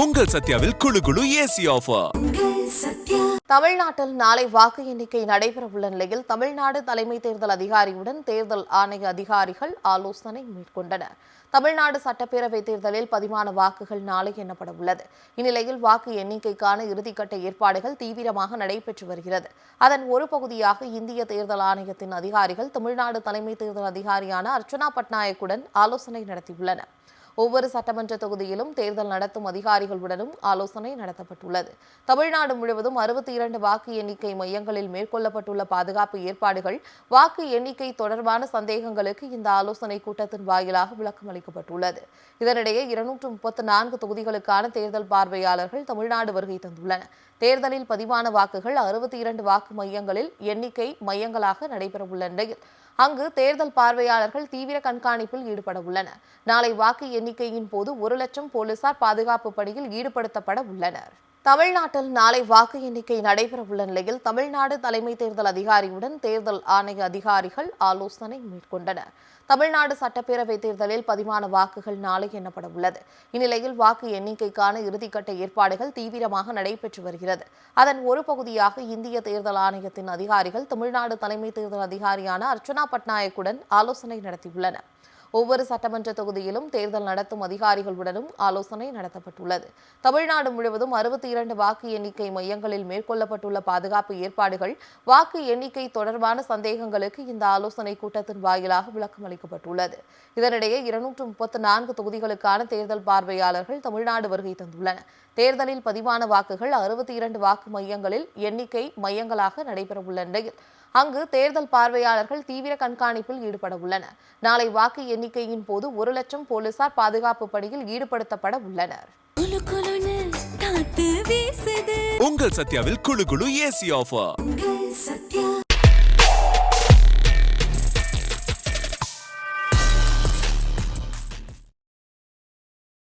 உங்கள் சத்யாவில் குளு குளு ஏசி ஆஃபர். தமிழ்நாட்டில் நாளை வாக்கு எண்ணிக்கை நடைபெறவுள்ள நிலையில் தமிழ்நாடு தலைமை தேர்தல் அதிகாரியுடன் தேர்தல் ஆணைய அதிகாரிகள் ஆலோசனை மேற்கொண்டனர். தமிழ்நாடு சட்டப்பேரவை தேர்தலில் பதிவான வாக்குகள் நாளை எண்ணப்பட உள்ளது. இந்நிலையில் வாக்கு எண்ணிக்கைக்கான இறுதிக்கட்ட ஏற்பாடுகள் தீவிரமாக நடைபெற்று வருகிறது. அதன் ஒரு பகுதியாக இந்திய தேர்தல் ஆணையத்தின் அதிகாரிகள் தமிழ்நாடு தலைமை தேர்தல் அதிகாரியான அர்ச்சனா பட்நாயக்குடன் ஆலோசனை நடத்தியுள்ளனர். ஒவ்வொரு சட்டமன்ற தொகுதியிலும் தேர்தல் நடத்தும் அதிகாரிகளுடனும் ஆலோசனை நடத்தப்பட்டுள்ளது. தமிழ்நாடு முழுவதும் 62 வாக்கு எண்ணிக்கை மையங்களில் மேற்கொள்ளப்பட்டுள்ள பாதுகாப்பு ஏற்பாடுகள், வாக்கு எண்ணிக்கை தொடர்பான சந்தேகங்களுக்கு இந்த ஆலோசனை கூட்டத்தின் வாயிலாக விளக்கம் அளிக்கப்பட்டுள்ளது. இதனிடையே 234 தொகுதிகளுக்கான தேர்தல் பார்வையாளர்கள் தமிழ்நாடு வருகை தந்துள்ளனர். தேர்தலில் பதிவான வாக்குகள் 62 வாக்கு மையங்களில் எண்ணிக்கை மையங்களாக நடைபெறவுள்ள நிலையில் அங்கு தேர்தல் பார்வையாளர்கள் தீவிர கண்காணிப்பில் ஈடுபட உள்ளனர். நாளை வாக்கு எண்ணிக்கையின் போது 1 லட்சம் போலீசார் பாதுகாப்பு பணியில் ஈடுபடுத்தப்பட உள்ளனர். தமிழ்நாட்டில் நாளை வாக்கு எண்ணிக்கை நடைபெறவுள்ள நிலையில் தமிழ்நாடு தலைமை தேர்தல் அதிகாரியுடன் தேர்தல் ஆணைய அதிகாரிகள் ஆலோசனை மேற்கொண்டனர். தமிழ்நாடு சட்டப்பேரவை தேர்தலில் பதிவான வாக்குகள் நாளை எண்ணப்பட உள்ளது. இந்நிலையில் வாக்கு எண்ணிக்கைக்கான இறுதிக்கட்ட ஏற்பாடுகள் தீவிரமாக நடைபெற்று வருகிறது. அதன் ஒரு பகுதியாக இந்திய தேர்தல் ஆணையத்தின் அதிகாரிகள் தமிழ்நாடு தலைமை தேர்தல் அதிகாரியான அர்ச்சனா பட்நாயக்குடன் ஆலோசனை நடத்தியுள்ளனர். ஒவ்வொரு சட்டமன்ற தொகுதியிலும் தேர்தல் நடத்தும் அதிகாரிகளுடனும் ஆலோசனை நடத்தப்பட்டுள்ளது. தமிழ்நாடு முழுவதும் 62 வாக்கு எண்ணிக்கை மையங்களில் மேற்கொள்ளப்பட்டுள்ள பாதுகாப்பு ஏற்பாடுகள், வாக்கு எண்ணிக்கை தொடர்பான சந்தேகங்களுக்கு இந்த ஆலோசனை கூட்டத்தின் வாயிலாக விளக்கம் அளிக்கப்பட்டுள்ளது. இதனிடையே 234 தொகுதிகளுக்கான தேர்தல் பார்வையாளர்கள் தமிழ்நாடு வருகை தந்துள்ளனர். தேர்தலில் பதிவான வாக்குகள் 62 வாக்கு மையங்களில் எண்ணிக்கை மையங்களாக நடைபெறவுள்ள நிலையில் அங்கு தேர்தல் பார்வையாளர்கள் தீவிர கண்காணிப்பில் ஈடுபட உள்ளனர். நாளை வாக்கு எண்ணிக்கையின் போது 1 லட்சம் போலீசார் பாதுகாப்பு பணியில் ஈடுபடுத்தப்பட உள்ளனர். உங்கள் சத்யாவில் குளு குளு ஏசி ஆஃபர்.